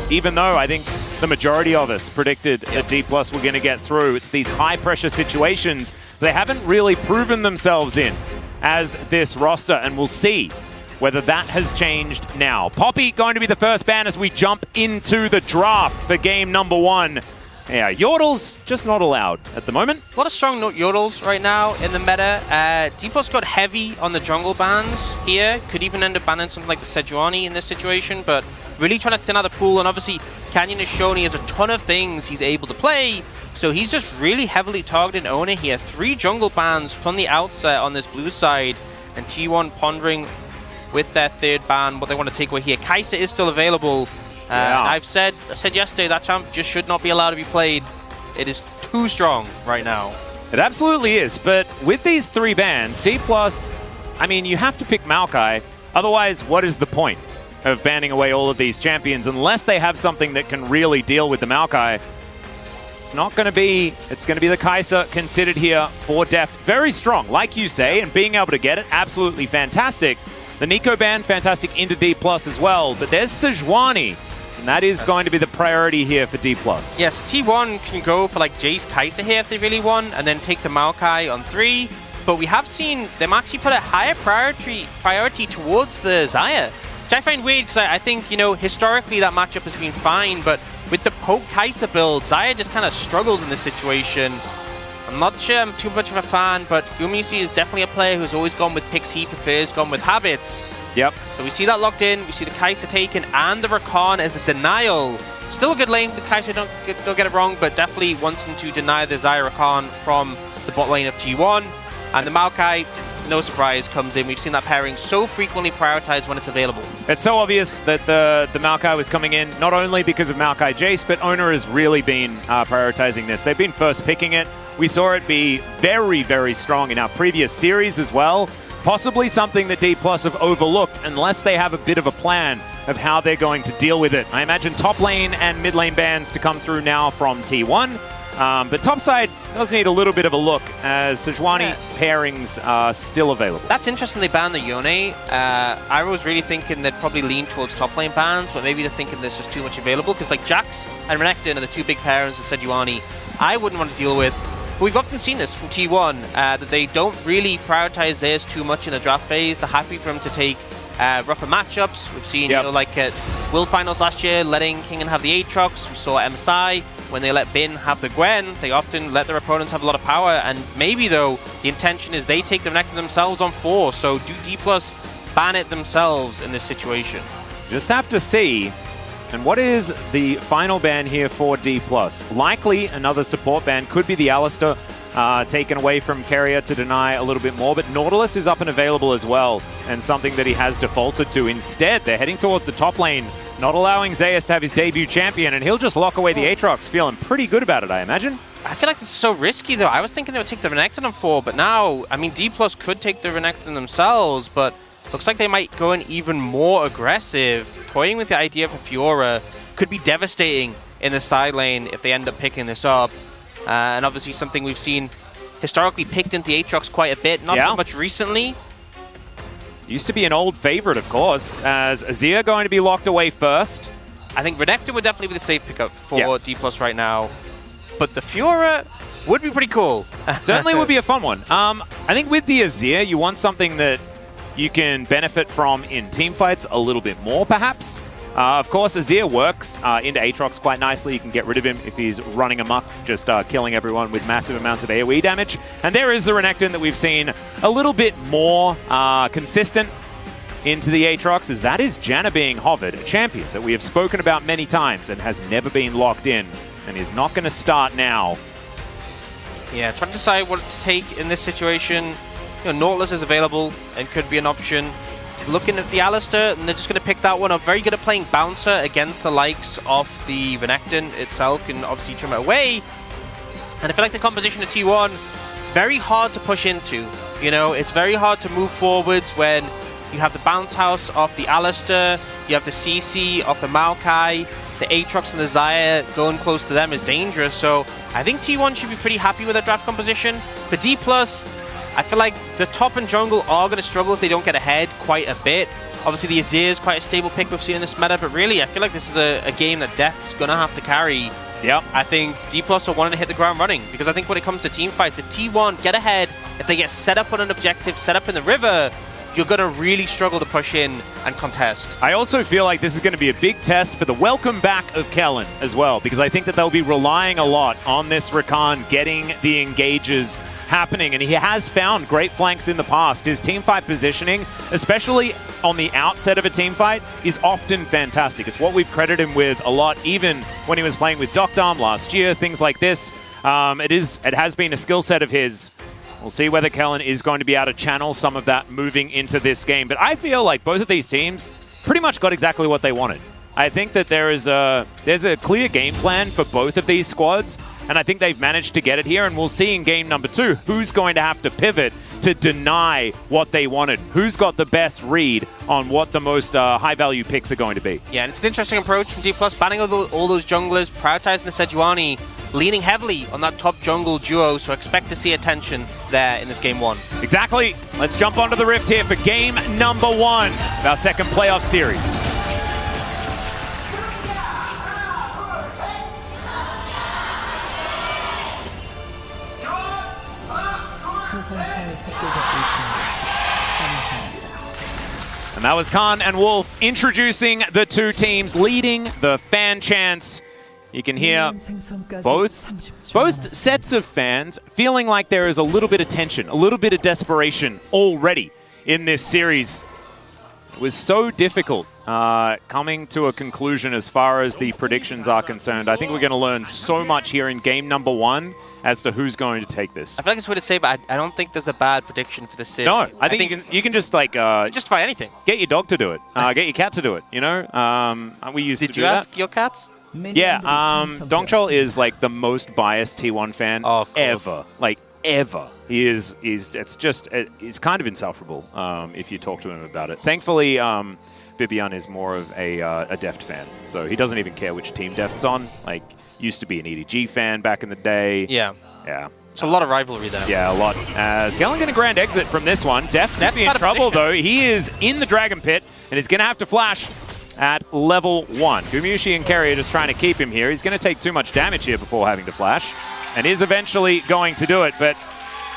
Even though I think the majority of us predicted that D+ were going to get through, it's these high-pressure situations they haven't really proven themselves in as this roster, and we'll see whether that has changed now. Poppy going to be the first ban as we jump into the draft for game number 1. Yeah, Yordles just not allowed at the moment. A lot of strong Yordles right now in the meta. D+ got heavy on the jungle bans here. Could even end up banning something like the Sejuani in this situation, but really trying to thin out the pool. And obviously, Canyon has shown he has a ton of things he's able to play. So he's just really heavily targeting Oner here. 3 jungle bans from the outset on this blue side. And T1 pondering with their 3rd ban what they want to take away here. Kai'Sa is still available. I said yesterday that champ just should not be allowed to be played. It is too strong right now. It absolutely is, but with these 3 bans, D+, I mean, you have to pick Maokai. Otherwise, what is the point of banning away all of these champions unless they have something that can really deal with the Maokai? It's not going to be, it's going to be the Kai'Sa considered here for Deft. Very strong, like you say, and being able to get it, absolutely fantastic. The Nico ban, fantastic into D+ as well, but there's Sejuani. And that is going to be the priority here for D+. Yes, T1 can go for like Jace Kai'Sa here if they really want, and then take the Maokai on 3. But we have seen them actually put a higher priority towards the Xayah, which I find weird because I think, you know, historically that matchup has been fine, but with the poke Kai'Sa build, Xayah just kind of struggles in this situation. I'm not sure I'm too much of a fan, but Gumayusi is definitely a player who's always gone with picks he prefers, gone with habits. Yep. So we see that locked in, we see the Kai'Sa taken, and the Rakan as a denial. Still a good lane with Kai'Sa, don't get it wrong, but definitely wanting to deny the Xayah Rakan from the bot lane of T1. And the Maokai, no surprise, comes in. We've seen that pairing so frequently prioritized when it's available. It's so obvious that the Maokai was coming in, not only because of Maokai Jace, but Oner has really been prioritizing this. They've been first picking it. We saw it be very, very strong in our previous series as well. Possibly something that D+ have overlooked unless they have a bit of a plan of how they're going to deal with it. I imagine top lane and mid lane bans to come through now from T1. But top side does need a little bit of a look as Sejuani pairings are still available. That's interesting they banned the Yone. I was really thinking they'd probably lean towards top lane bans, but maybe they're thinking there's just too much available because like Jax and Renekton are the 2 big pairings of Sejuani I wouldn't want to deal with. But we've often seen this from T1, that they don't really prioritize theirs too much in the draft phase. They're happy for them to take rougher matchups. We've seen, you know, like at World Finals last year, letting Kingen have the Aatrox. We saw MSI. When they let Bin have the Gwen, they often let their opponents have a lot of power. And maybe, though, the intention is they take the Renekton themselves on 4. So do D+ ban it themselves in this situation? Just have to see. And what is the final ban here for D+? Likely another support ban. Could be the Alistar taken away from Keria to deny a little bit more. But Nautilus is up and available as well, and something that he has defaulted to. Instead, they're heading towards the top lane, not allowing Zeus to have his debut champion, and he'll just lock away the Aatrox, feeling pretty good about it, I imagine. I feel like this is so risky, though. I was thinking they would take the Renekton on 4, but now, I mean, D+ could take the Renekton themselves, but looks like they might go in even more aggressive. Toying with the idea of a Fiora could be devastating in the side lane if they end up picking this up. And obviously something we've seen historically picked into Aatrox quite a bit, not so much recently. Used to be an old favorite, of course, as Azir going to be locked away first. I think Renekton would definitely be the safe pickup for D+ right now. But the Fiora would be pretty cool. Certainly would be a fun one. I think with the Azir, you want something that you can benefit from in teamfights a little bit more, perhaps. Of course, Azir works into Aatrox quite nicely. You can get rid of him if he's running amok, just killing everyone with massive amounts of AoE damage. And there is the Renekton that we've seen a little bit more consistent into the Aatrox, as that is Janna being hovered, a champion that we have spoken about many times and has never been locked in, and is not going to start now. Yeah, trying to decide what to take in this situation. You know, Nautilus is available and could be an option. Looking at the Alistar, and they're just going to pick that one up. Very good at playing Bouncer against the likes of the Renekton itself, can obviously trim it away. And I feel like the composition of T1, very hard to push into. You know, it's very hard to move forwards when you have the Bounce House of the Alistar, you have the CC of the Maokai, the Aatrox and the Xayah going close to them is dangerous. So I think T1 should be pretty happy with their draft composition. For D+, I feel like the top and jungle are going to struggle if they don't get ahead quite a bit. Obviously, the Azir is quite a stable pick we've seen in this meta, but really, I feel like this is a game that Death's going to have to carry. Yep. I think D+ are wanting to hit the ground running, because I think when it comes to team fights, if T1 get ahead, if they get set up on an objective, set up in the river, you're going to really struggle to push in and contest. I also feel like this is going to be a big test for the welcome back of Kellen as well, because I think that they'll be relying a lot on this Rakan getting the engages happening, and he has found great flanks in the past. His teamfight positioning, especially on the outset of a teamfight, is often fantastic. It's what we've credited him with a lot, even when he was playing with Docdom last year, things like this. It has been a skill set of his. We'll see whether Kellen is going to be able to channel some of that moving into this game. But I feel like both of these teams pretty much got exactly what they wanted. I think that there's a clear game plan for both of these squads, and I think they've managed to get it here, and we'll see in game number 2 who's going to have to pivot to deny what they wanted. Who's got the best read on what the most high-value picks are going to be. Yeah, and it's an interesting approach from D+, banning all those junglers, prioritizing the Sejuani, leaning heavily on that top jungle duo, so expect to see attention there in this game 1. Exactly. Let's jump onto the Rift here for game number 1 of our second playoff series. And that was Khan and Wolf introducing the two teams, leading the fan chants. You can hear both sets of fans feeling like there is a little bit of tension, a little bit of desperation already in this series. It was so difficult coming to a conclusion as far as the predictions are concerned. I think we're going to learn so much here in game number 1 as to who's going to take this. I feel like it's weird to say, but I don't think there's a bad prediction for this series. No, I think you can just like justify anything. Get your dog to do it. Get your cat to do it. You know, we used to do that. Did you ask your cats? Yeah, Dongchol is like the most biased T1 fan ever. Like ever. He's kind of insufferable if you talk to him about it. Thankfully, Bibian is more of a Deft fan, so he doesn't even care which team Deft's on. Like, used to be an EDG fan back in the day. Yeah. Yeah. So a lot of rivalry there. Yeah, a lot. As Kellen going to grand exit from this one. Deft be in trouble, though. He is in the Dragon Pit, and he's going to have to flash at level 1. Gumayusi and Keria just trying to keep him here. He's going to take too much damage here before having to flash, and is eventually going to do it. But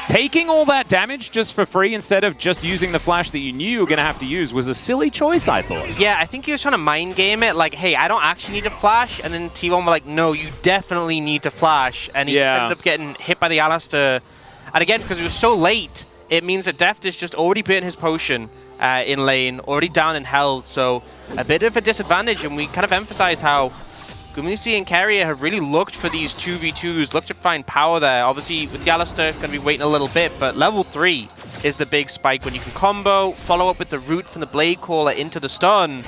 taking all that damage just for free instead of just using the flash that you knew you were going to have to use was a silly choice, I thought. Yeah, I think he was trying to mind game it, like, hey, I don't actually need to flash, and then T1 were like, no, you definitely need to flash, and he just ended up getting hit by the Alistair. And again, because it was so late, it means that Deft is just already burnt his potion in lane, already down in health, so a bit of a disadvantage, and we kind of emphasize how Gumayusi and Keria have really looked for these 2v2s, looked to find power there. Obviously, with the Alistair, going to be waiting a little bit, but level 3 is the big spike when you can combo, follow up with the root from the Blade Caller into the stun,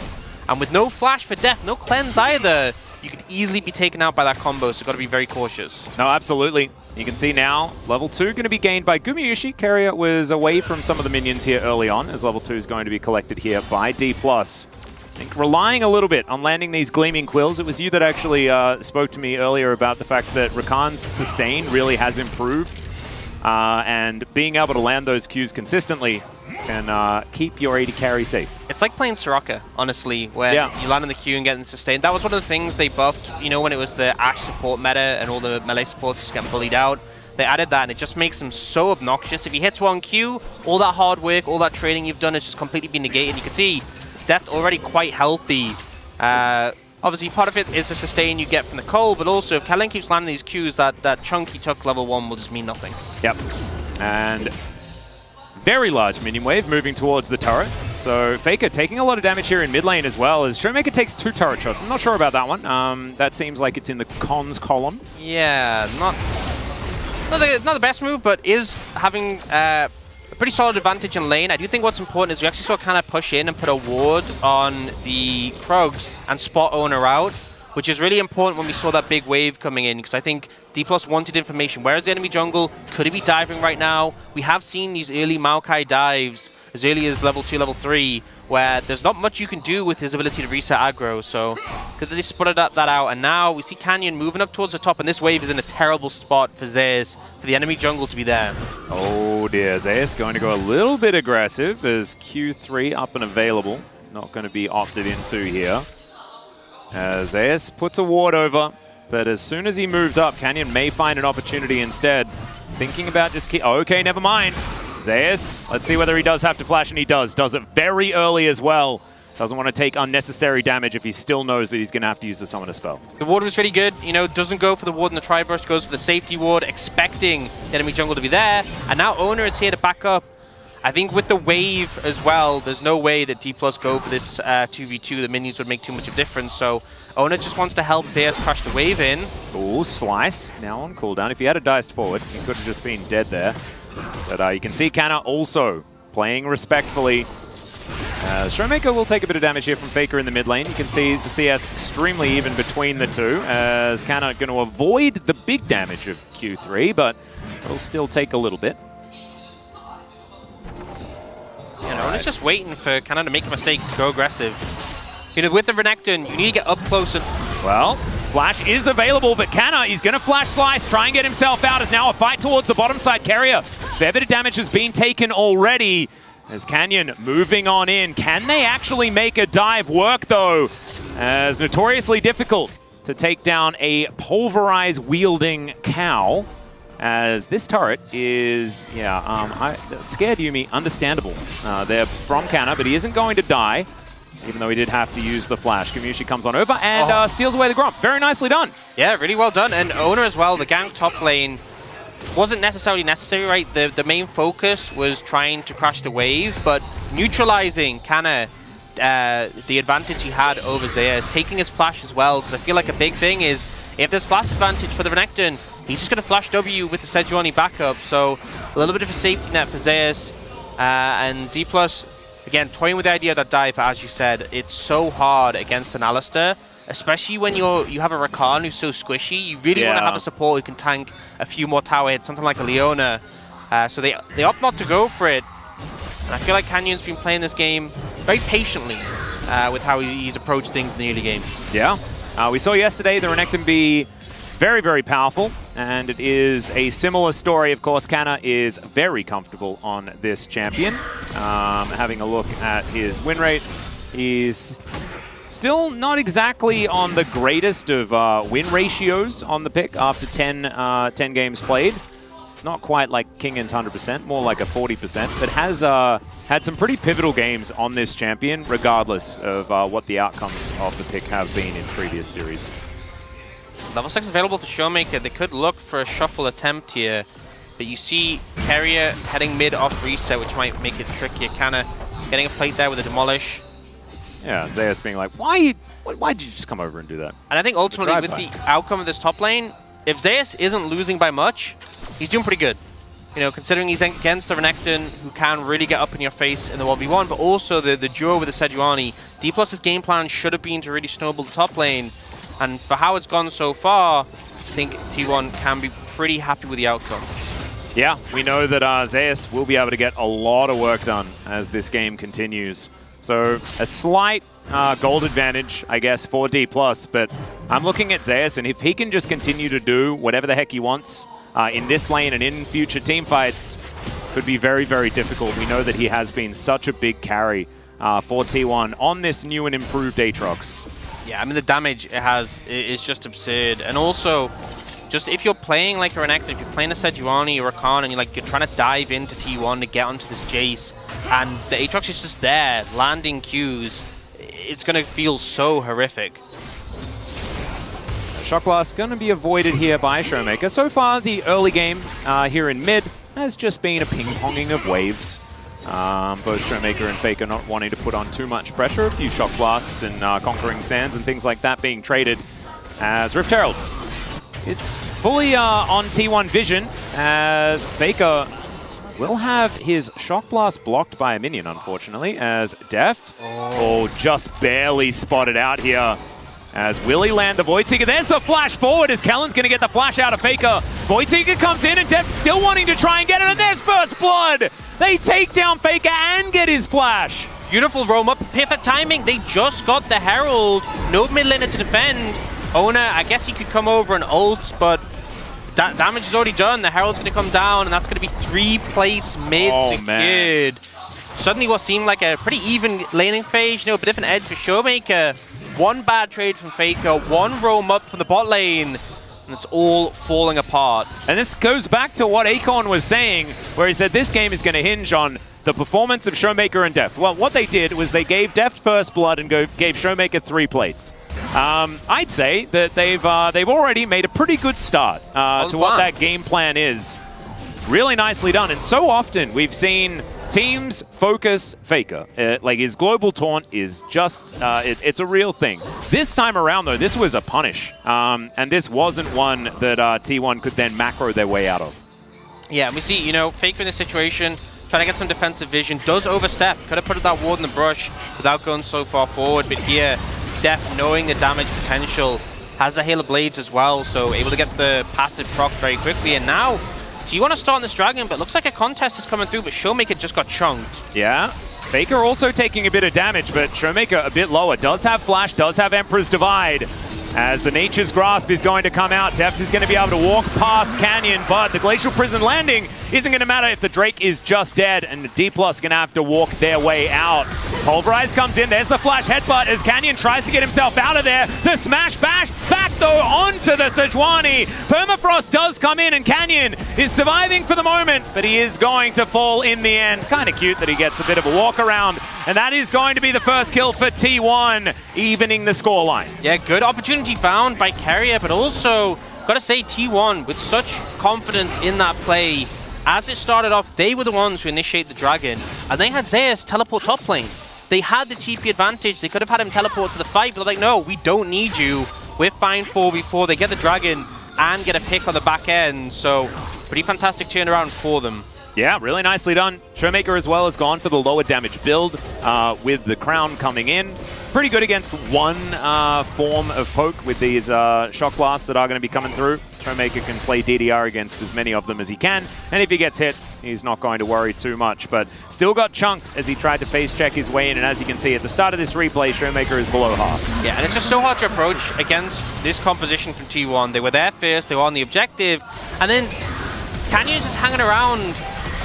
and with no flash for death, no cleanse either, you could easily be taken out by that combo, so got to be very cautious. No, absolutely. You can see now, level 2 going to be gained by Gumayusi. Keria was away from some of the minions here early on, as level 2 is going to be collected here by D+. I think relying a little bit on landing these Gleaming Quills. It was you that actually spoke to me earlier about the fact that Rakan's sustain really has improved. And being able to land those Qs consistently can keep your AD carry safe. It's like playing Soraka, honestly, where you land in the Q and get sustained. That was one of the things they buffed, you know, when it was the Ashe support meta and all the melee supports just getting bullied out. They added that, and it just makes them so obnoxious. If he hits one Q, all that hard work, all that training you've done is just completely been negated. You can see Death already quite healthy. Obviously, part of it is the sustain you get from the Cole, but also if Kellen keeps landing these Qs, that chunk he took level 1 will just mean nothing. Yep. And very large minion wave moving towards the turret. So Faker taking a lot of damage here in mid lane as well, as Showmaker takes 2 turret shots. I'm not sure about that one. That seems like it's in the cons column. Yeah, not the best move, but is having a pretty solid advantage in lane. I do think what's important is we actually saw kind of push in and put a ward on the Krugs and spot Oner out, which is really important when we saw that big wave coming in, because I think D+ wanted information. Where is the enemy jungle? Could he be diving right now? We have seen these early Maokai dives as early as level 2, level 3, where there's not much you can do with his ability to reset aggro, so could they spotted that out, and now we see Canyon moving up towards the top, and this wave is in a terrible spot for Zeus, for the enemy jungle to be there. Oh dear, Zeus going to go a little bit aggressive. There's Q3 up and available. not going to be opted into here. As Zeus puts a ward over, but as soon as he moves up, Canyon may find an opportunity instead. Thinking about just keep... Okay, never mind. Zeus, let's see whether he does have to flash, and he does. Does it very early as well. Doesn't want to take unnecessary damage if he still knows that he's going to have to use the Summoner spell. The ward was really good. You know, doesn't go for the ward in the tri-burst, goes for the safety ward, expecting the enemy jungle to be there. And now Oner is here to back up. I think with the wave as well, there's no way that D+ go for this 2v2. The minions would make too much of a difference. So Oner just wants to help Zeus crash the wave in. Ooh, Slice now on cooldown. If he had a diced forward, he could have just been dead there. But you can see Canna also playing respectfully. Showmaker will take a bit of damage here from Faker in the mid lane. You can see the CS extremely even between the two, as Canna going to avoid the big damage of Q3, but it'll still take a little bit. You know, it's just waiting for Canna to make a mistake to go aggressive. You know, with the Renekton, you need to get up close and... Well, Flash is available, but Canna, he's going to Flash Slice, try and get himself out, as now a fight towards the bottom side. Keria, fair bit of damage has been taken already. As Canyon moving on in. Can they actually make a dive work, though? As notoriously difficult to take down a pulverize-wielding cow. As this turret is, scared Yuumi, understandable. They're from Canna, but he isn't going to die, even though he did have to use the flash. Gumayusi comes on over and steals away the Grump. Very nicely done. Yeah, really well done. And Oner as well, the gank top lane, wasn't necessarily necessary, right? The main focus was trying to crash the wave, but neutralizing Canna, the advantage he had over Zeus, taking his flash as well, because I feel like a big thing is, if there's flash advantage for the Renekton, he's just going to flash W with the Sejuani backup, so a little bit of a safety net for Zeus, and D+, again, toying with the idea of that dive, as you said, it's so hard against an Alistar, especially when you have a Rakan who's so squishy. You really want to have a support who can tank a few more tower hits, something like a Leona. So they opt not to go for it. And I feel like Canyon's been playing this game very patiently with how he's approached things in the early game. Yeah. We saw yesterday the Renekton be very, very powerful. And it is a similar story. Of course, Canna is very comfortable on this champion. Having a look at his win rate, he's still not exactly on the greatest of win ratios on the pick after 10 games played. Not quite like Kingan's 100%, more like a 40%, but has had some pretty pivotal games on this champion, regardless of what the outcomes of the pick have been in previous series. Level 6 is available for Showmaker. They could look for a shuffle attempt here, but you see Keria heading mid off reset, which might make it trickier. Canna getting a plate there with a Demolish. Yeah, Zeus being like, why did you just come over and do that? And I think ultimately with the outcome of this top lane, if Zeus isn't losing by much, he's doing pretty good. You know, considering he's against the Renekton, who can really get up in your face in the 1v1, but also the duo with the Sejuani. D+'s game plan should have been to really snowball the top lane. And for how it's gone so far, I think T1 can be pretty happy with the outcome. Yeah, we know that Zeus will be able to get a lot of work done as this game continues. So a slight gold advantage, I guess, for D+, but I'm looking at Zeus, and if he can just continue to do whatever the heck he wants in this lane and in future team fights, could be very, very difficult. We know that he has been such a big carry for T1 on this new and improved Aatrox. Yeah, I mean, the damage it has is just absurd. And also, just if you're playing like a Renekton, if you're playing a Sejuani or a Rakan, and you're trying to dive into T1 to get onto this Jace, and the Aatrox is just there, landing Qs, it's going to feel so horrific. Shock Blast going to be avoided here by Showmaker. So far, the early game here in mid has just been a ping-ponging of waves. Both Showmaker and Faker not wanting to put on too much pressure. A few Shock Blasts and Conquering Stands and things like that being traded as Rift Herald. It's fully on T1 vision as Faker will have his Shock Blast blocked by a minion, unfortunately, as Deft just barely spotted out here. As will he land the Void Seeker? There's the flash forward as Kellen's going to get the flash out of Faker. Void Seeker comes in and Deft still wanting to try and get it, and there's First Blood! They take down Faker and get his flash. Beautiful roam up, perfect timing. They just got the Herald. No mid laner to defend. Oner, I guess he could come over and ult, but that damage is already done. The Herald's going to come down, and that's going to be 3 plates mid secured. suddenly what seemed like a pretty even laning phase, you know, a bit of an edge for Showmaker. One bad trade from Faker, one roam up from the bot lane, and it's all falling apart. And this goes back to what Acorn was saying, where he said this game is going to hinge on the performance of Showmaker and Deft. Well, what they did was they gave Deft first blood and gave Showmaker 3 plates. I'd say that they've already made a pretty good start to what that game plan is. Really nicely done, and so often we've seen teams focus Faker. Like his global taunt is just, it's a real thing. This time around though, this was a punish, and this wasn't one that T1 could then macro their way out of. Yeah, and we see, you know, Faker in this situation, trying to get some defensive vision, does overstep. Could have put that ward in the brush without going so far forward, but here, Deft, knowing the damage potential, has the Hail of Blades as well, so able to get the passive proc very quickly, and now you want to start on this dragon, but looks like a contest is coming through, but Showmaker just got chunked. Yeah. Faker also taking a bit of damage, but Showmaker a bit lower. Does have Flash, does have Emperor's Divide. As the Nature's Grasp is going to come out, Deft is going to be able to walk past Canyon, but the Glacial Prison landing isn't going to matter if the Drake is just dead, and the D+ going to have to walk their way out. Pulverize comes in, there's the Flash Headbutt as Canyon tries to get himself out of there. The Smash Bash back though onto the Sejuani. Permafrost does come in and Canyon is surviving for the moment, but he is going to fall in the end. Kind of cute that he gets a bit of a walk around, and that is going to be the first kill for T1, evening the scoreline. Yeah, good opportunity found by Keria, but also, gotta say, T1 with such confidence in that play. As it started off, they were the ones who initiate the dragon, and they had Zeus teleport top lane. They had the TP advantage. They could have had him teleport to the fight, but they're like, no, we don't need you. We're fine 4v4. They get the dragon and get a pick on the back end, so pretty fantastic turnaround for them. Yeah, really nicely done. Showmaker as well has gone for the lower damage build with the crown coming in. Pretty good against one form of poke with these shock blasts that are going to be coming through. Showmaker can play DDR against as many of them as he can, and if he gets hit, he's not going to worry too much, but still got chunked as he tried to face check his way in, and as you can see at the start of this replay, Showmaker is below half. Yeah, and it's just so hard to approach against this composition from T1. They were there first, they were on the objective, and then Canyon's just hanging around.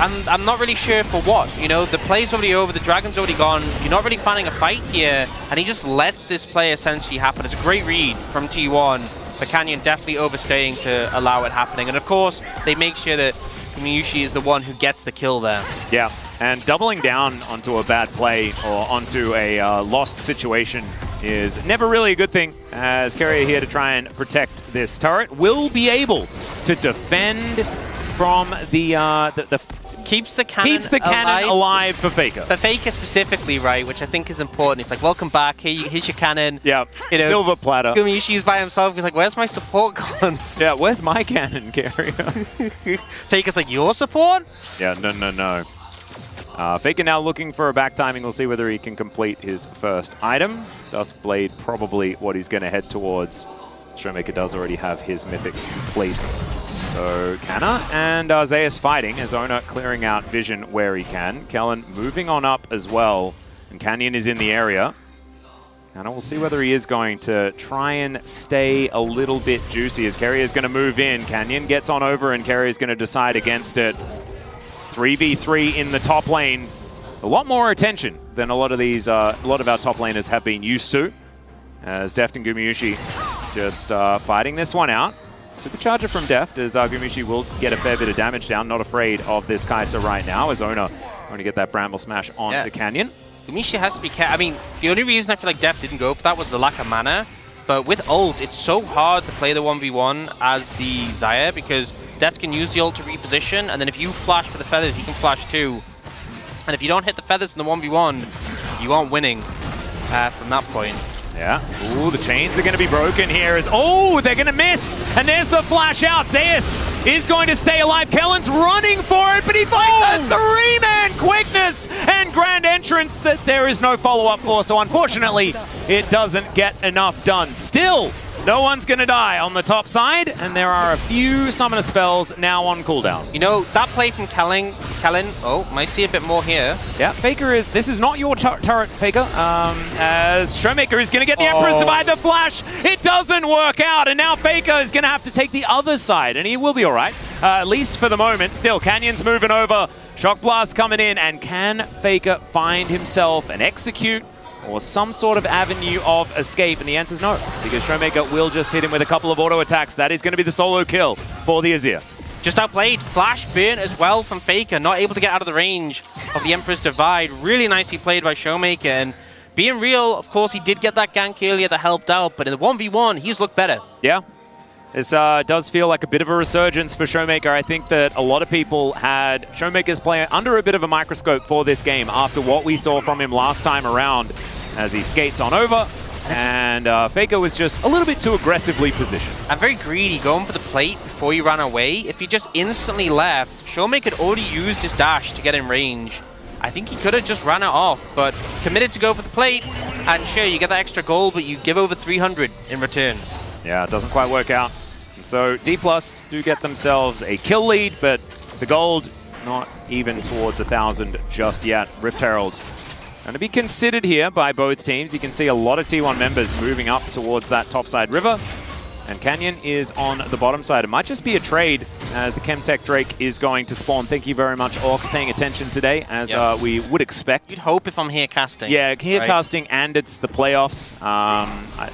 I'm not really sure for what. You know, the play's already over, the dragon's already gone. You're not really finding a fight here, and he just lets this play essentially happen. It's a great read from T1, but Canyon definitely overstaying to allow it happening. And of course, they make sure that Gumayusi is the one who gets the kill there. Yeah, and doubling down onto a bad play or onto a lost situation is never really a good thing, as Keria here to try and protect this turret. Will be able to defend from the keeps the cannon alive for Faker. For Faker specifically, right, which I think is important. He's like, welcome back, here's your cannon. Yeah, you know, silver platter. Gumayusi's by himself, he's like, where's my support gone? Yeah, where's my cannon, Keria? Faker's like, your support? Yeah, no. Faker now looking for a back timing. We'll see whether he can complete his first item. Duskblade probably what he's going to head towards. Showmaker does already have his mythic complete. So Canna and Zeus fighting as Oner clearing out vision where he can. Kellen moving on up as well, and Canyon is in the area. And we'll see whether he is going to try and stay a little bit juicy as Keria is going to move in. Canyon gets on over and Keria is going to decide against it. 3v3 in the top lane. A lot more attention than a lot of our top laners have been used to. As Deft and Gumayusi just fighting this one out. Supercharger from Deft as Gumayusi will get a fair bit of damage down. Not afraid of this Kai'Sa right now as Oner going to get that Bramble Smash onto Canyon. Gumayusi has to be careful. I mean, the only reason I feel like Deft didn't go for that was the lack of mana. But with ult, it's so hard to play the 1v1 as the Xayah because Deft can use the ult to reposition, and then if you flash for the feathers, he can flash too. And if you don't hit the feathers in the 1v1, you aren't winning from that point. Yeah. Ooh, the chains are going to be broken here as... Oh, they're going to miss! And there's the flash out. Zeus is going to stay alive. Kellen's running for it, but he finds the three-man quickness and grand entrance that there is no follow-up for. So unfortunately, it doesn't get enough done. Still, no one's going to die on the top side, and there are a few summoner spells now on cooldown. You know, that play from Kellen, might see a bit more here. Yeah, Faker is... This is not your turret, Faker. As Showmaker is going to get the Emperor's Divide, the flash. It doesn't work out, and now Faker is going to have to take the other side, and he will be all right, at least for the moment. Still, Canyon's moving over. Shock Blast coming in, and can Faker find himself an execute or some sort of avenue of escape? And the answer is no, because Showmaker will just hit him with a couple of auto attacks. That is going to be the solo kill for the Azir. Just outplayed. Flash burn as well from Faker, not able to get out of the range of the Emperor's Divide. Really nicely played by Showmaker, and being real, of course, he did get that gank earlier that helped out, but in the 1v1, he's looked better. Yeah. This does feel like a bit of a resurgence for Showmaker. I think that a lot of people had Showmaker's play under a bit of a microscope for this game after what we saw from him last time around as he skates on over. And Faker was just a little bit too aggressively positioned. And very greedy, going for the plate before he ran away. If he just instantly left, Showmaker had already used his dash to get in range. I think he could have just ran it off, but committed to go for the plate. And sure, you get that extra gold, but you give over 300 in return. Yeah, it doesn't quite work out. And so D+ do get themselves a kill lead, but the gold not even towards 1,000 just yet. Rift Herald going to be considered here by both teams. You can see a lot of T1 members moving up towards that topside river. And Canyon is on the bottom side. It might just be a trade as the Chemtech Drake is going to spawn. Thank you very much, Orcs, paying attention today, as we would expect. You'd hope if I'm here casting. Yeah, here casting, and it's the playoffs.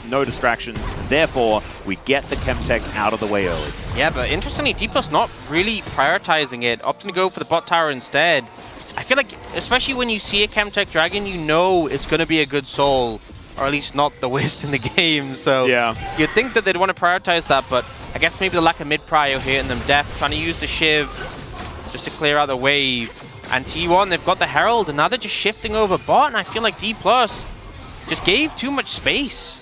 No distractions. Therefore, we get the Chemtech out of the way early. Yeah, but interestingly, D+ not really prioritizing it, opting to go for the bot tower instead. I feel like, especially when you see a Chemtech Dragon, you know it's going to be a good soul. Or at least not the worst in the game, so you'd think that they'd want to prioritize that, but I guess maybe the lack of mid-prio hitting them. Death trying to use the Shiv just to clear out the wave. And T1, they've got the Herald, and now they're just shifting over bot, and I feel like D+ just gave too much space.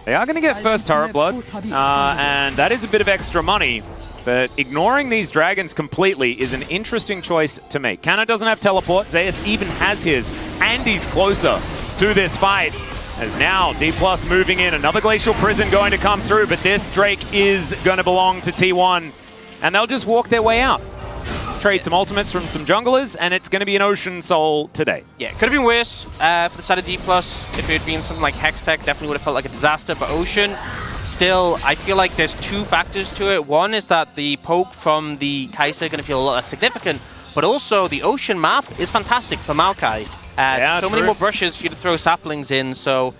They are going to get first turret blood, and that is a bit of extra money, but ignoring these dragons completely is an interesting choice to make. Canna doesn't have teleport, Zeus even has his, and he's closer to this fight. As now, D+ moving in, another Glacial Prison going to come through, but this Drake is going to belong to T1, and they'll just walk their way out. Trade some ultimates from some junglers, and it's going to be an Ocean Soul today. Yeah, could have been worse for the side of D+. If it had been something like Hextech, definitely would have felt like a disaster, but Ocean, still, I feel like there's two factors to it. One is that the poke from the Kai'Sa is going to feel a lot less significant, but also the Ocean map is fantastic for Maokai. So many more brushes for you to throw saplings in, so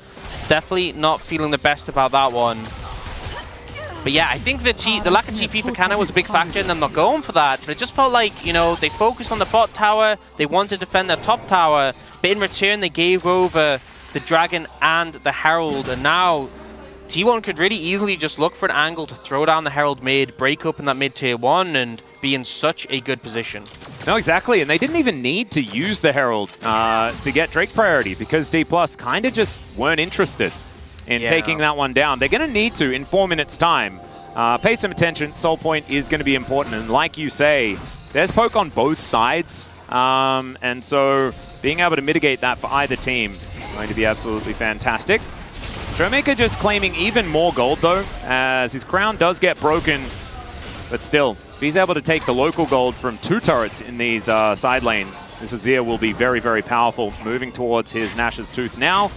definitely not feeling the best about that one. But yeah, I think the lack of TP for Canna was a big factor in them not going for that, but it just felt like, you know, they focused on the bot tower, they wanted to defend their top tower, but in return they gave over the Dragon and the Herald, and now T1 could really easily just look for an angle to throw down the Herald mid, break up in that mid tier 1, and be in such a good position. No, exactly, and they didn't even need to use the Herald to get Drake priority, because D+ kind of just weren't interested in taking that one down. They're going to need to in 4 minutes' time. Pay some attention. Soul Point is going to be important, and like you say, there's poke on both sides, and so being able to mitigate that for either team is going to be absolutely fantastic. Showmaker just claiming even more gold, though, as his crown does get broken, but still, if he's able to take the local gold from 2 turrets in these side lanes, this Azir will be very, very powerful, moving towards his Nash's Tooth now.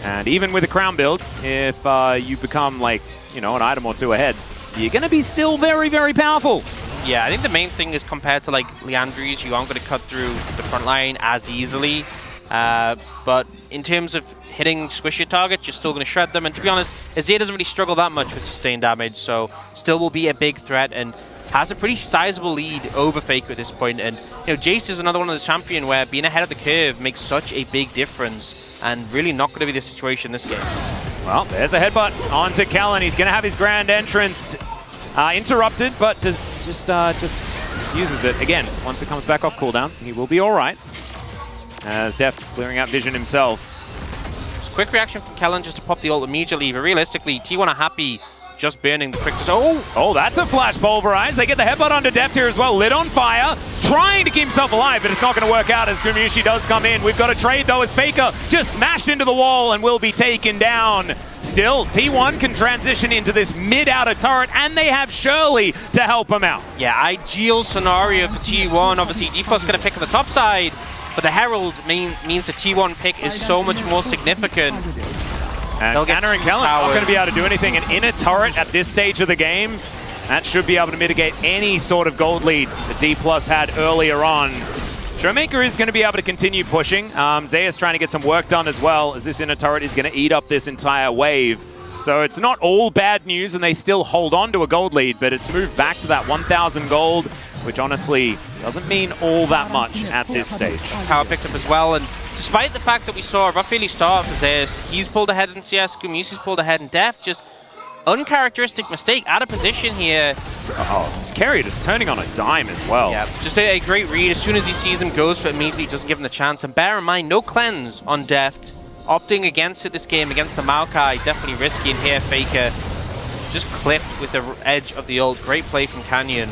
And even with a crown build, if you become, like, you know, an item or 2 ahead, you're going to be still very, very powerful. Yeah, I think the main thing is compared to, like, Liandry's, you aren't going to cut through the front line as easily. But in terms of hitting squishy targets, you're still going to shred them. And to be honest, Azir doesn't really struggle that much with sustained damage, so still will be a big threat and has a pretty sizable lead over Faker at this point. And, you know, Jace is another one of the champion where being ahead of the curve makes such a big difference, and really not going to be the situation this game. Well, there's a headbutt onto Kellen. He's going to have his grand entrance interrupted, but just uses it again. Once it comes back off cooldown, he will be all right. As Deft clearing out vision himself. Just quick reaction from Kellen just to pop the ult immediately, but realistically, T1 are happy just burning the quick. Oh, that's a flash pulverize. They get the headbutt onto Deft here as well. Lit on fire, trying to keep himself alive, but it's not going to work out as Gumayusi does come in. We've got a trade though as Faker just smashed into the wall and will be taken down. Still, T1 can transition into this mid-outer turret, and they have Shirley to help him out. Yeah, ideal scenario for T1. Obviously, D+ going to pick on the top side, but the Herald means the T1 pick is so much more significant. And Anna and Kellen not going to be able to do anything. And in a turret at this stage of the game, that should be able to mitigate any sort of gold lead that D+ had earlier on. Showmaker is going to be able to continue pushing. Zeus trying to get some work done as well, as this inner turret is going to eat up this entire wave. So it's not all bad news, and they still hold on to a gold lead, but it's moved back to that 1,000 gold, which honestly doesn't mean all that much at this stage. Tower picked up as well, and despite the fact that we saw a rough early start for Zeus, he's pulled ahead in CS, Gumayusi's pulled ahead in Def, just uncharacteristic mistake, out of position here. Keria just turning on a dime as well. Yeah, just a great read. As soon as he sees him, goes for it immediately, doesn't give him the chance. And bear in mind, no cleanse on Deft. Opting against it this game, against the Maokai, definitely risky. And here, Faker just clipped with the edge of the ult. Great play from Canyon.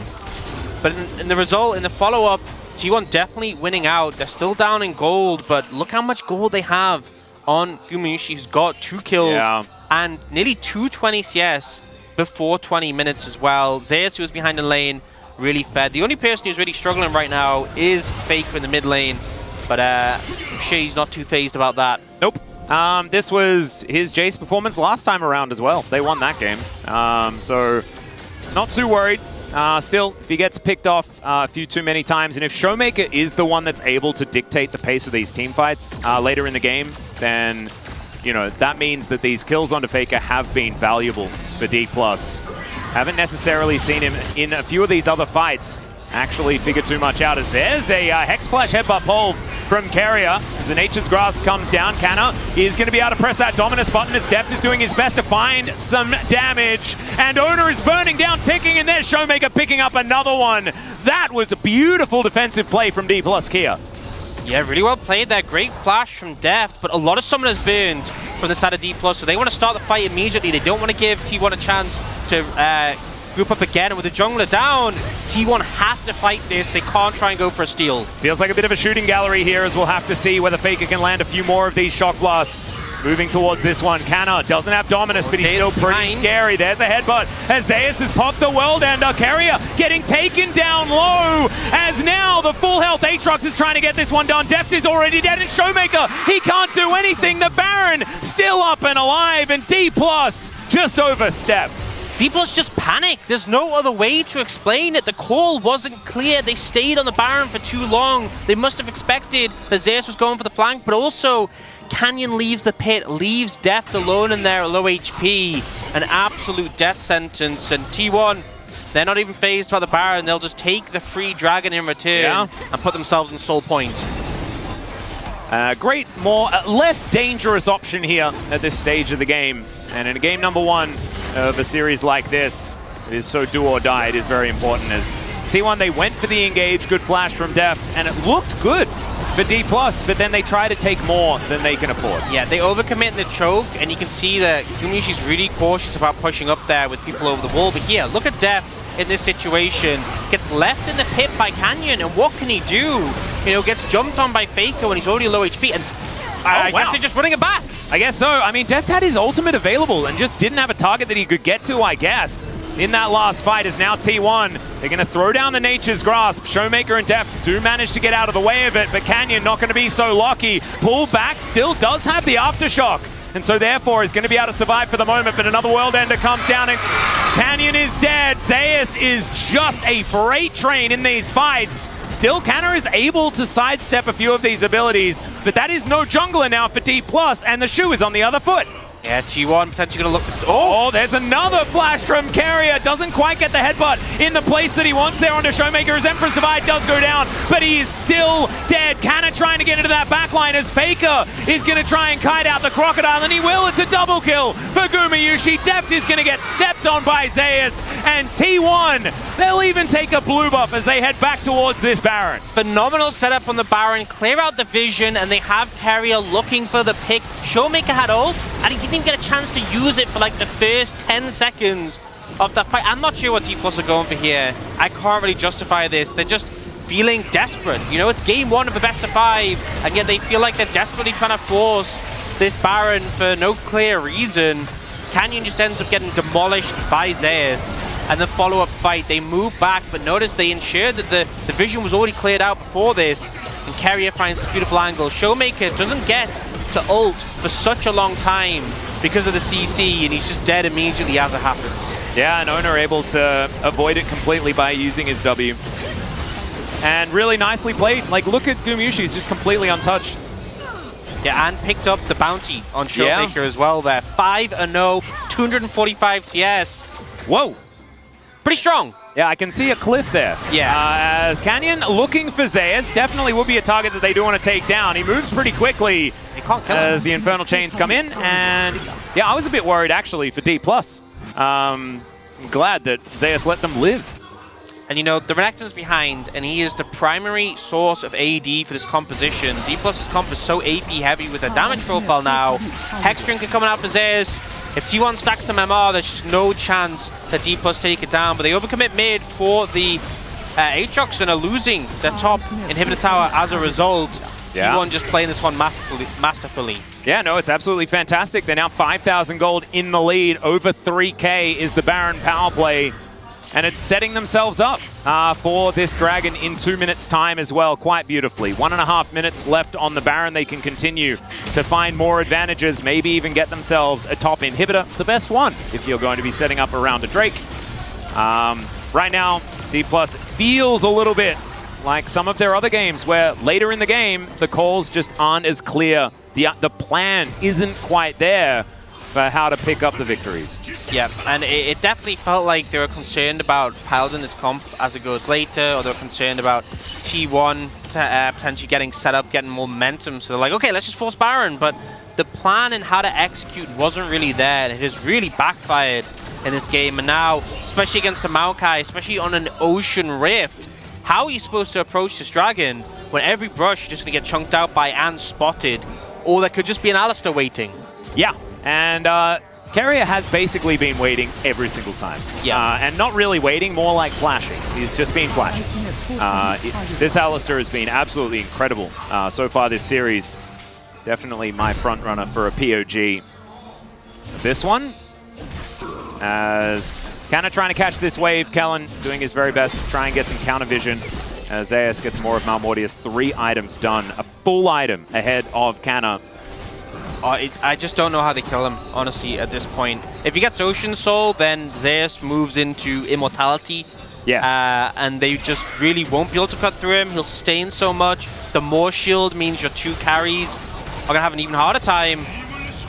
But in the result, in the follow-up, T1 definitely winning out. They're still down in gold, but look how much gold they have on Gumayusi, who's got 2 kills and nearly 220 CS before 20 minutes as well. Zeus, who was behind the lane, really fed. The only person who's really struggling right now is Faker in the mid lane, but I'm sure he's not too phased about that. Nope. This was his Jace performance last time around as well. They won that game. So not too worried. Still, if he gets picked off a few too many times, and if Showmaker is the one that's able to dictate the pace of these team fights later in the game, then, you know, that means that these kills onto Faker have been valuable for D+. Haven't necessarily seen him in a few of these other fights actually figure too much out, as there's a Hex Flash headbutt pull from Keria. As the Nature's Grasp comes down, Canna is going to be able to press that Dominus button as Deft is doing his best to find some damage. And Oner is burning down, ticking, and there's Showmaker picking up another one. That was a beautiful defensive play from D+ Kia. Yeah, really well played there. Great flash from Deft, but a lot of summoners burned from the side of D+, so they want to start the fight immediately. They don't want to give T1 a chance to group up again, and with the jungler down, T1 have to fight this. They can't try and go for a steal. Feels like a bit of a shooting gallery here, as we'll have to see whether Faker can land a few more of these shock blasts. Moving towards this one, Canna doesn't have Dominus, but he's still pretty scary. There's a headbutt as Zeus has popped the World Ender. Keria getting taken down low, as now the full health Aatrox is trying to get this one done. Deft is already dead, and Showmaker, he can't do anything. The Baron still up and alive, and D+ just overstepped. D+ just panicked. There's no other way to explain it. The call wasn't clear. They stayed on the Baron for too long. They must have expected that Zeus was going for the flank, but also Canyon leaves the pit, leaves Deft alone in there at low HP. An absolute death sentence, and T1, they're not even phased by the Baron. They'll just take the free dragon in return and put themselves in soul point. Great, less dangerous option here at this stage of the game. And in game number 1 of a series like this, it is so do or die. It is very important, as T1, they went for the engage, good flash from Deft, and it looked good for D+, but then they try to take more than they can afford. Yeah, they overcommit in the choke, and you can see that Gumayusi's really cautious about pushing up there with people over the wall. But here, look at Deft in this situation. Gets left in the pit by Canyon, and what can he do? You know, gets jumped on by Faker when he's already low HP, and I guess they're just running it back. I guess so. I mean, Deft had his ultimate available and just didn't have a target that he could get to, I guess. In that last fight is now T1. They're going to throw down the Nature's Grasp. Showmaker and Deft do manage to get out of the way of it, but Canyon not going to be so lucky. Pull back still does have the Aftershock, and so therefore is going to be able to survive for the moment, but another World Ender comes down and Canyon is dead. Zeus is just a freight train in these fights. Still, Canna is able to sidestep a few of these abilities, but that is no jungler now for D+, and the shoe is on the other foot. Yeah, T1 potentially going to look... Oh, there's another flash from Keria. Doesn't quite get the headbutt in the place that he wants there onto Showmaker, as Emperor's Divide does go down, but he is still dead. Canna trying to get into that backline as Faker is going to try and kite out the Crocodile, and he will. It's a double kill for Gumayusi. Deft is going to get stepped on by Zeus, and T1, they'll even take a blue buff as they head back towards this Baron. Phenomenal setup on the Baron. Clear out the vision, and they have Keria looking for the pick. Showmaker had ult, and he didn't even get a chance to use it for like the first 10 seconds of the fight. I'm not sure what D+ are going for here. I can't really justify this. They're just feeling desperate. You know, it's game 1 of the best of 5, and yet they feel like they're desperately trying to force this Baron for no clear reason. Canyon just ends up getting demolished by Zeus. And the follow-up fight, they move back, but notice they ensured that the vision was already cleared out before this, and Keria finds this beautiful angle. Showmaker doesn't get to ult for such a long time because of the CC, and he's just dead immediately as it happens. Yeah, and Oner able to avoid it completely by using his W. And really nicely played. Like, look at Gumayusi, he's just completely untouched. Yeah, and picked up the bounty on Showmaker as well there. 5-0, 245 CS. Whoa. Pretty strong. Yeah, I can see a cliff there. Yeah. As Canyon looking for Zeus, definitely would be a target that they do want to take down. He moves pretty quickly as the Infernal Chains come in. And yeah, I was a bit worried actually for D+. I'm glad that Zeus let them live. And you know, the Renekton's behind, and he is the primary source of AD for this composition. D+'s comp is so AP heavy with a damage profile now. Hexdrinker coming out for Zeus. If T1 stacks some MR, there's just no chance that D+ take it down. But they overcommit mid for the Aatrox and are losing their top inhibitor tower as a result. Yeah. T1 just playing this one masterfully. Yeah, no, it's absolutely fantastic. They're now 5,000 gold in the lead. Over 3K is the Baron power play. And it's setting themselves up for this Dragon in 2 minutes' time as well, quite beautifully. 1.5 minutes left on the Baron. They can continue to find more advantages, maybe even get themselves a top inhibitor, the best one, if you're going to be setting up around a Drake. Right now, D+ feels a little bit like some of their other games where later in the game, the calls just aren't as clear. The plan isn't quite there for how to pick up the victories. Yeah, and it definitely felt like they were concerned about piloting this comp as it goes later, or they were concerned about T1 potentially getting set up, getting momentum. So they're like, okay, let's just force Baron. But the plan and how to execute wasn't really there. And it has really backfired in this game. And now, especially against a Maokai, especially on an Ocean Rift, how are you supposed to approach this Dragon when every brush is just going to get chunked out by and spotted? Or there could just be an Alistar waiting. Yeah. And Keria has basically been waiting every single time. Yeah. And not really waiting, more like flashing. He's just been flashing. This Alistar has been absolutely incredible so far this series. Definitely my front runner for a POG. This one, as kind of trying to catch this wave, Kellen doing his very best to try and get some counter vision. As Zeus gets more of Malmortius, 3 items done, a full item ahead of Canna. I just don't know how they kill him, honestly, at this point. If he gets Ocean Soul, then Zeus moves into Immortality. Yes. And they just really won't be able to cut through him. He'll sustain so much. The more shield means your 2 carries are going to have an even harder time.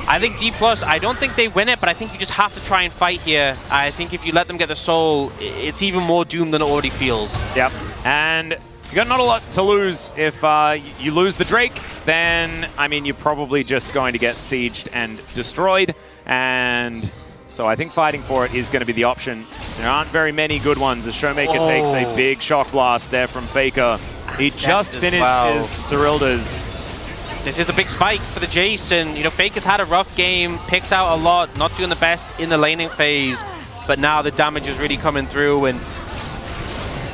I think D+, I don't think they win it, but I think you just have to try and fight here. I think if you let them get the Soul, it's even more doomed than it already feels. Yep. And you got not a lot to lose. If you lose the Drake, then, I mean, you're probably just going to get sieged and destroyed. And so I think fighting for it is going to be the option. There aren't very many good ones as Showmaker takes a big shock blast there from Faker. He just finished his Cyrilda's. This is a big spike for the Jace, and you know, Faker's had a rough game, picked out a lot, not doing the best in the laning phase, but now the damage is really coming through, and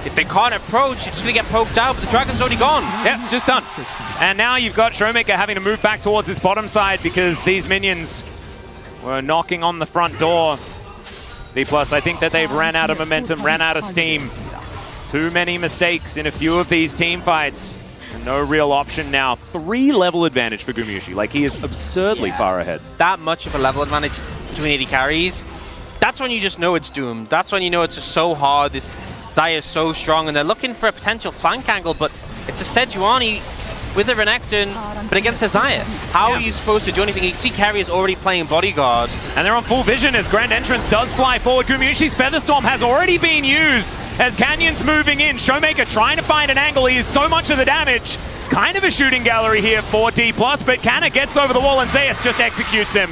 if they can't approach, you're just going to get poked out, but the Dragon's already gone. Yeah, it's just done. And now you've got Showmaker having to move back towards this bottom side because these minions were knocking on the front door. D+, I think that they've ran out of momentum, ran out of steam. Too many mistakes in a few of these team fights. No real option now. 3 level advantage for Gumayusi. Like, he is absurdly far ahead. That much of a level advantage between 80 carries, that's when you just know it's doomed. That's when you know it's just so hard. This Xayah is so strong, and they're looking for a potential flank angle, but it's a Sejuani with a Renekton, but against a Xayah. How are you supposed to do anything? You see Keria is already playing bodyguard. And they're on full vision as Grand Entrance does fly forward. Gumayusi's Featherstorm has already been used as Canyon's moving in. Showmaker trying to find an angle. He is so much of the damage. Kind of a shooting gallery here for D+, but Canna gets over the wall and Zeus just executes him.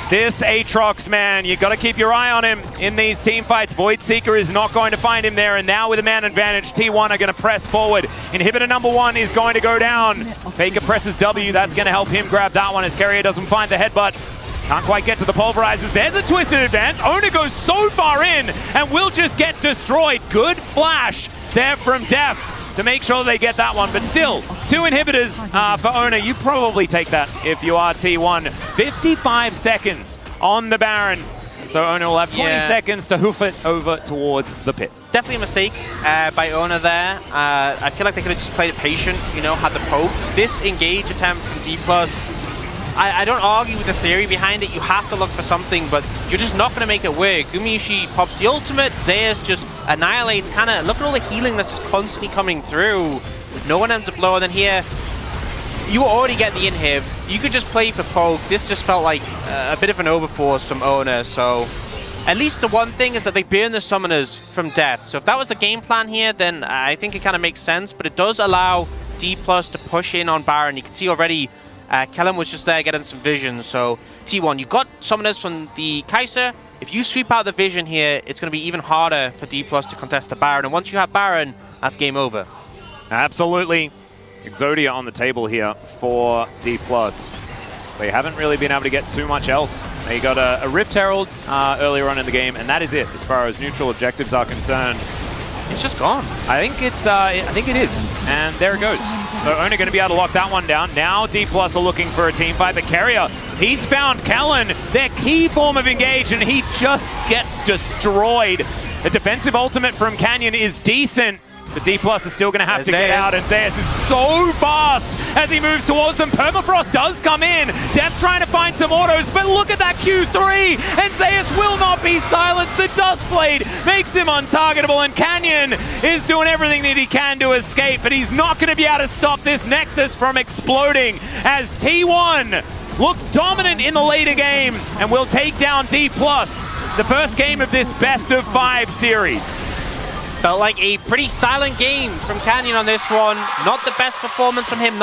This Aatrox, man, you got to keep your eye on him in these team fights. Void Seeker is not going to find him there, and now with a man advantage, T1 are going to press forward. Inhibitor number 1 is going to go down. Faker presses W, that's going to help him grab that one as Keria doesn't find the headbutt. Can't quite get to the pulverizers. There's a twisted advance. Oner goes so far in and will just get destroyed. Good flash there from Deft to make sure they get that one, but still, 2 inhibitors for Oner. You probably take that if you are T1. 55 seconds on the Baron. So Oner will have 20 seconds to hoof it over towards the pit. Definitely a mistake by Oner there. I feel like they could have just played it patient, you know, had the poke. This engage attempt from D+, I don't argue with the theory behind it. You have to look for something, but you're just not going to make it work. Gumayusi pops the ultimate. Zeus just annihilates. Kind of look at all the healing that's just constantly coming through. No one ends up low. And then here, you already get the inhib. You could just play for poke. This just felt like a bit of an overforce from Oner. So at least the one thing is that they burn the summoners from death. So if that was the game plan here, then I think it kind of makes sense. But it does allow D+ to push in on Baron. You can see already Kellen was just there getting some vision. So T1, you got summoners from the Kai'Sa. If you sweep out the vision here, it's going to be even harder for D+ to contest the Baron. And once you have Baron, that's game over. Absolutely. Exodia on the table here for D+. They haven't really been able to get too much else. They got a Rift Herald earlier on in the game, and that is it as far as neutral objectives are concerned. It's just gone. I think it is, and there it goes. So Oner going to be able to lock that one down. Now D+ are looking for a team fight, but Keria, he's found Kellen, their key form of engage, and he just gets destroyed. The defensive ultimate from Canyon is decent, but D+ is still going to have to get out, and Zeus is so fast as he moves towards them. Permafrost does come in. Def trying to find some autos, but look at that Q3, and Zeus will not be silenced. The Duskblade makes him untargetable, and Canyon is doing everything that he can to escape, but he's not going to be able to stop this Nexus from exploding as T1 look dominant in the later game and will take down D+, the first game of this best-of-5 series. Felt like a pretty silent game from Canyon on this one. Not the best performance from him.